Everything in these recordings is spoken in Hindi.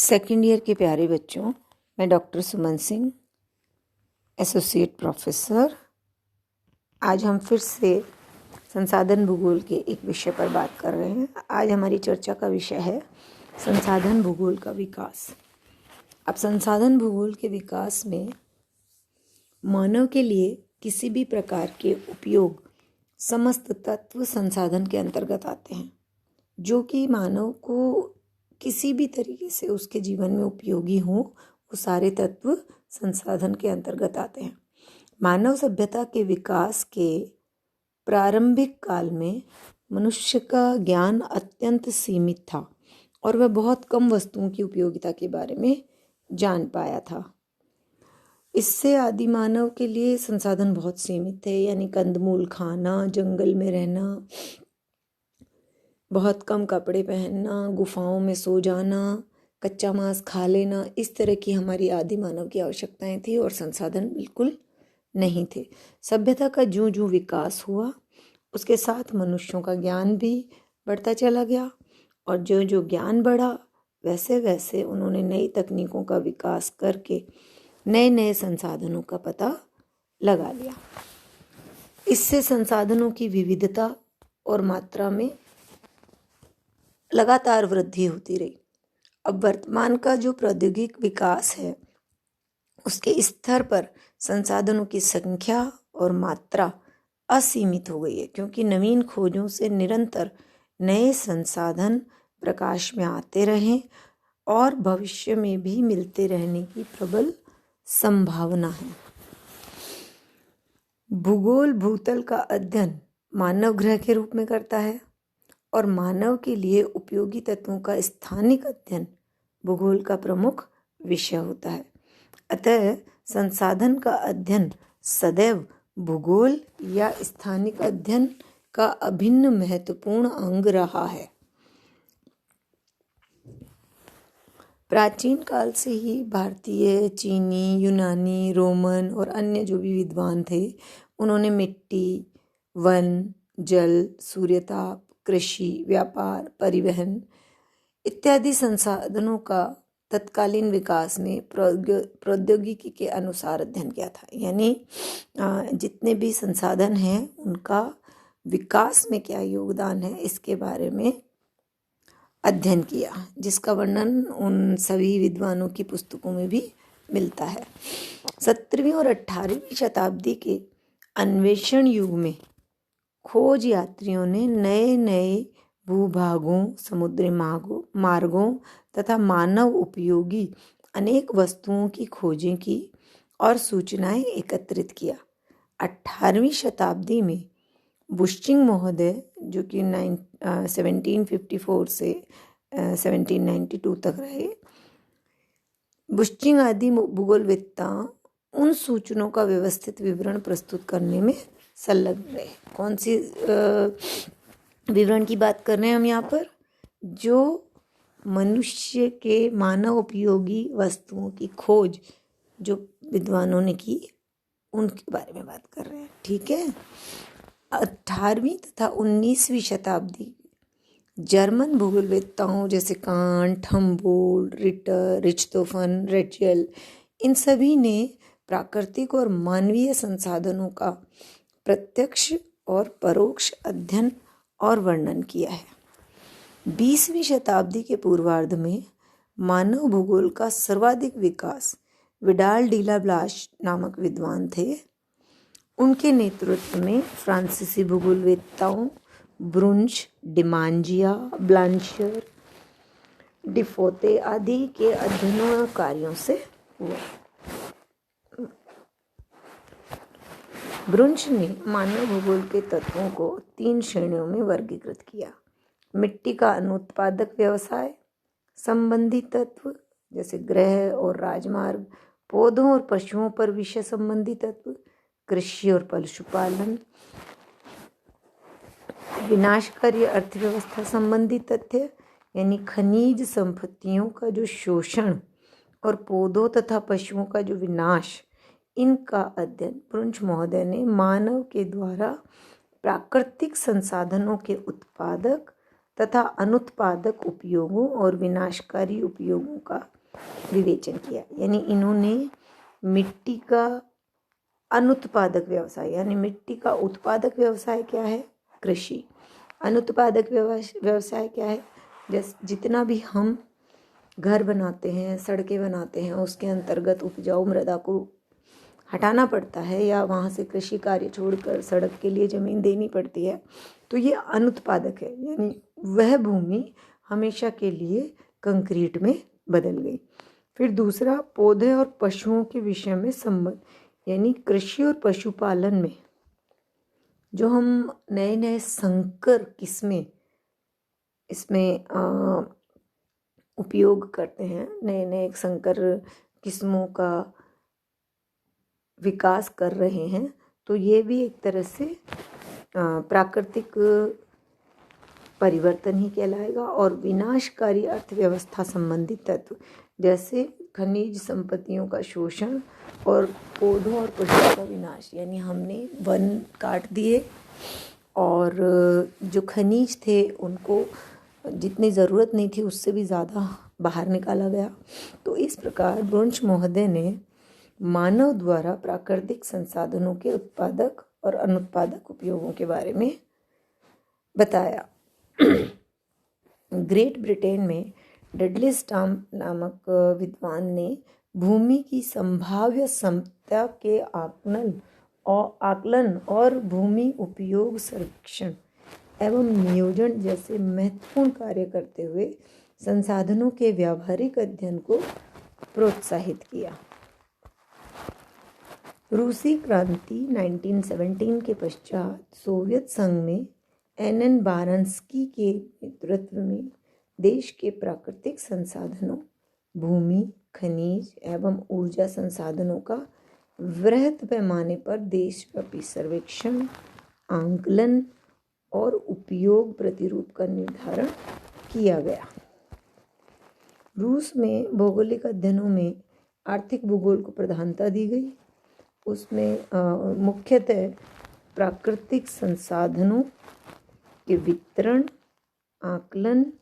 सेकेंड ईयर के प्यारे बच्चों, मैं डॉक्टर सुमन सिंह, एसोसिएट प्रोफेसर। आज हम फिर से संसाधन भूगोल के एक विषय पर बात कर रहे हैं। आज हमारी चर्चा का विषय है संसाधन भूगोल का विकास। अब संसाधन भूगोल के विकास में मानव के लिए किसी भी प्रकार के उपयोग समस्त तत्व संसाधन के अंतर्गत आते हैं, जो कि मानव को किसी भी तरीके से उसके जीवन में उपयोगी हो, वो सारे तत्व संसाधन के अंतर्गत आते हैं। मानव सभ्यता के विकास के प्रारंभिक काल में मनुष्य का ज्ञान अत्यंत सीमित था और वह बहुत कम वस्तुओं की उपयोगिता के बारे में जान पाया था। इससे आदि मानव के लिए संसाधन बहुत सीमित थे, यानी कंदमूल खाना, जंगल में रहना, बहुत कम कपड़े पहनना, गुफाओं में सो जाना, कच्चा मांस खा लेना, इस तरह की हमारी आदि मानव की आवश्यकताएं थी और संसाधन बिल्कुल नहीं थे। सभ्यता का ज्यों ज्यों विकास हुआ, उसके साथ मनुष्यों का ज्ञान भी बढ़ता चला गया और जो जो ज्ञान बढ़ा वैसे वैसे उन्होंने नई तकनीकों का विकास करके नए नए संसाधनों का पता लगा लिया। इससे संसाधनों की विविधता और मात्रा में लगातार वृद्धि होती रही। अब वर्तमान का जो प्रौद्योगिक विकास है, उसके स्तर पर संसाधनों की संख्या और मात्रा असीमित हो गई है, क्योंकि नवीन खोजों से निरंतर नए संसाधन प्रकाश में आते रहें और भविष्य में भी मिलते रहने की प्रबल संभावना है। भूगोल भूतल का अध्ययन मानव ग्रह के रूप में करता है और मानव के लिए उपयोगी तत्वों का स्थानिक अध्ययन भूगोल का प्रमुख विषय होता है। अतः संसाधन का अध्ययन सदैव भूगोल या स्थानिक अध्ययन का अभिन्न महत्वपूर्ण अंग रहा है। प्राचीन काल से ही भारतीय, चीनी, यूनानी, रोमन और अन्य जो भी विद्वान थे, उन्होंने मिट्टी, वन, जल, सूर्यताप, कृषि, व्यापार, परिवहन इत्यादि संसाधनों का तत्कालीन विकास में प्रौद्योगिकी के अनुसार अध्ययन किया था। यानी जितने भी संसाधन हैं उनका विकास में क्या योगदान है, इसके बारे में अध्ययन किया, जिसका वर्णन उन सभी विद्वानों की पुस्तकों में भी मिलता है। 17वीं और 18वीं शताब्दी के अन्वेषण युग में खोज यात्रियों ने नए नए भूभागों, समुद्री मार्गों तथा मानव उपयोगी अनेक वस्तुओं की खोजें की और सूचनाएं एकत्रित किया। 18वीं शताब्दी में बुश्चिंग महोदय, जो कि 1754 से 1792 तक रहे, बुश्चिंग आदि भूगोलवेत्ता उन सूचनाओं का व्यवस्थित विवरण प्रस्तुत करने में संलग्न रहे। कौन सी विवरण की बात कर रहे हैं हम यहाँ पर? जो मनुष्य के मानव उपयोगी वस्तुओं की खोज जो विद्वानों ने की, उनके बारे में बात कर रहे हैं। ठीक है। 18वीं तथा 19वीं शताब्दी जर्मन भूगोलवेत्ताओं जैसे कांट, हम्बोल्ट, रिटर, रिच्टोफन, रेचल, इन सभी ने प्राकृतिक और मानवीय संसाधनों का प्रत्यक्ष और परोक्ष अध्ययन और वर्णन किया है। 20वीं शताब्दी के पूर्वार्ध में मानव भूगोल का सर्वाधिक विकास विडाल डी ला ब्लाश नामक विद्वान थे। उनके नेतृत्व में फ्रांसीसी भूगोलवेत्ताओं ब्रुंच, डिमांजिया, ब्लांशर, डिफोते आदि के अध्ययनों कार्यों से हुआ। ब्रुंच ने मानव भूगोल के तत्वों को 3 श्रेणियों में वर्गीकृत किया। मिट्टी का अनुत्पादक व्यवसाय संबंधी तत्व जैसे ग्रह और राजमार्ग, पौधों और पशुओं पर विषय संबंधी तत्व, कृषि और पशुपालन, विनाशकारी अर्थव्यवस्था संबंधी तथ्य यानी खनिज संपत्तियों का जो शोषण और पौधों तथा पशुओं का जो विनाश, इनका अध्ययन ब्रुंच महोदय ने मानव के द्वारा प्राकृतिक संसाधनों के उत्पादक तथा अनुत्पादक उपयोगों और विनाशकारी उपयोगों का विवेचन किया। यानी इन्होंने मिट्टी का अनुत्पादक व्यवसाय, यानी मिट्टी का उत्पादक व्यवसाय क्या है? कृषि। अनुत्पादक व्यवसाय क्या है? जैसे जितना भी हम घर बनाते हैं, सड़कें बनाते हैं, उसके अंतर्गत उपजाऊ मृदा को हटाना पड़ता है या वहाँ से कृषि कार्य छोड़कर सड़क के लिए ज़मीन देनी पड़ती है, तो ये अनुत्पादक है। यानी वह भूमि हमेशा के लिए कंक्रीट में बदल गई। फिर दूसरा, पौधे और पशुओं के विषय में संबंध, यानी कृषि और पशुपालन में जो हम नए नए संकर किस्में इसमें उपयोग करते हैं, नए नए संकर किस्मों का विकास कर रहे हैं, तो ये भी एक तरह से प्राकृतिक परिवर्तन ही कहलाएगा। और विनाशकारी अर्थव्यवस्था संबंधी तत्व, जैसे खनिज संपत्तियों का शोषण और पौधों और पशुओं का विनाश, यानी हमने वन काट दिए और जो खनिज थे उनको जितनी ज़रूरत नहीं थी उससे भी ज़्यादा बाहर निकाला गया। तो इस प्रकार ब्रुंच महोदय ने मानव द्वारा प्राकृतिक संसाधनों के उत्पादक और अनुत्पादक उपयोगों के बारे में बताया। ग्रेट ब्रिटेन में डडली स्टाम्प नामक विद्वान ने भूमि की संभाव्य क्षमता के आकलन और भूमि उपयोग सर्वेक्षण एवं नियोजन जैसे महत्वपूर्ण कार्य करते हुए संसाधनों के व्यावहारिक अध्ययन को प्रोत्साहित किया। रूसी क्रांति 1917 के पश्चात सोवियत संघ में एन बारांस्की के नेतृत्व में देश के प्राकृतिक संसाधनों, भूमि, खनिज एवं ऊर्जा संसाधनों का वृहद पैमाने पर देशव्यापी सर्वेक्षण, आंकलन और उपयोग प्रतिरूप का निर्धारण किया गया। रूस में भौगोलिक अध्ययनों में आर्थिक भूगोल को प्रधानता दी गई। उसमें मुख्यतः प्राकृतिक संसाधनों के वितरण, आकलन,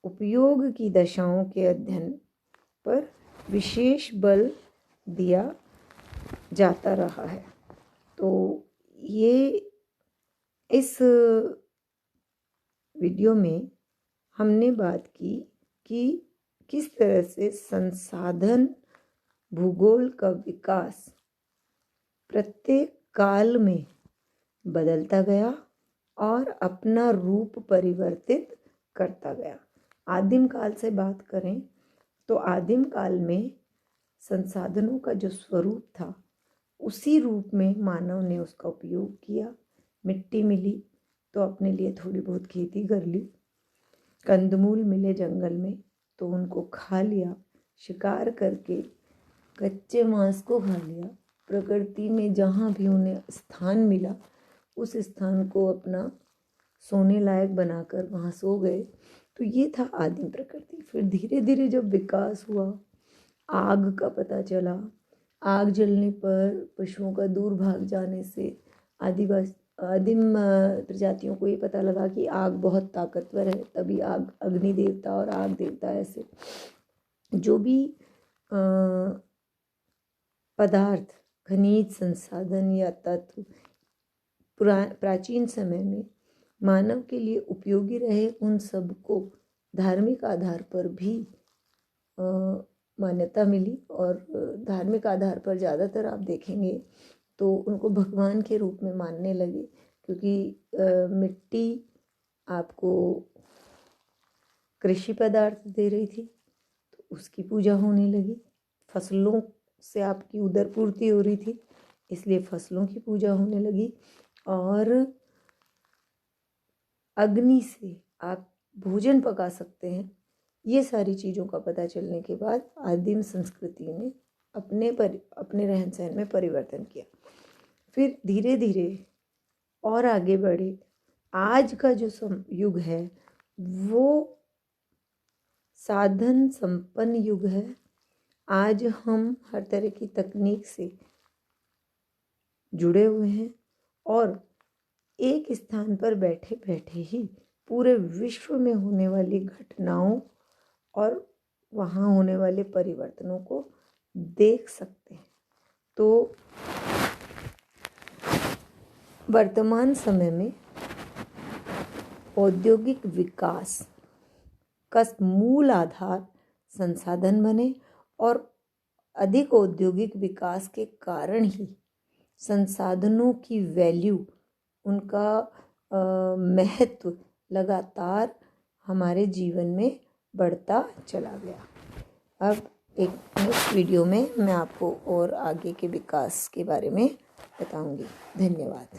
उपयोग की दशाओं के अध्ययन पर विशेष बल दिया जाता रहा है। तो ये इस वीडियो में हमने बात की कि किस तरह से संसाधन भूगोल का विकास प्रत्येक काल में बदलता गया और अपना रूप परिवर्तित करता गया। आदिम काल से बात करें तो आदिम काल में संसाधनों का जो स्वरूप था उसी रूप में मानव ने उसका उपयोग किया। मिट्टी मिली तो अपने लिए थोड़ी बहुत खेती कर ली, कंदमूल मिले जंगल में तो उनको खा लिया, शिकार करके कच्चे मांस को खा लिया, प्रकृति में जहाँ भी उन्हें स्थान मिला उस स्थान को अपना सोने लायक बनाकर वहाँ सो गए। तो ये था आदिम प्रकृति। फिर धीरे धीरे जब विकास हुआ, आग का पता चला, आग जलने पर पशुओं का दूर भाग जाने से आदिम प्रजातियों को ये पता लगा कि आग बहुत ताकतवर है, तभी आग अग्नि देवता और आग देवता ऐसे जो भी पदार्थ, खनिज संसाधन या तत्व प्राचीन समय में मानव के लिए उपयोगी रहे, उन सब को धार्मिक आधार पर भी मान्यता मिली। और धार्मिक आधार पर ज़्यादातर आप देखेंगे तो उनको भगवान के रूप में मानने लगे, क्योंकि मिट्टी आपको कृषि पदार्थ दे रही थी तो उसकी पूजा होने लगी। फसलों से आपकी उदर पूर्ति हो रही थी इसलिए फसलों की पूजा होने लगी। और अग्नि से आप भोजन पका सकते हैं। ये सारी चीज़ों का पता चलने के बाद आदिम संस्कृति ने अपने रहन सहन में परिवर्तन किया। फिर धीरे धीरे और आगे बढ़े। आज का जो युग है वो साधन संपन्न युग है। आज हम हर तरह की तकनीक से जुड़े हुए हैं और एक स्थान पर बैठे बैठे ही पूरे विश्व में होने वाली घटनाओं और वहाँ होने वाले परिवर्तनों को देख सकते हैं। तो वर्तमान समय में औद्योगिक विकास का मूल आधार संसाधन बने और अधिक औद्योगिक विकास के कारण ही संसाधनों की वैल्यू, उनका महत्व लगातार हमारे जीवन में बढ़ता चला गया। अब एक नेक्स्ट वीडियो में मैं आपको और आगे के विकास के बारे में बताऊंगी। धन्यवाद।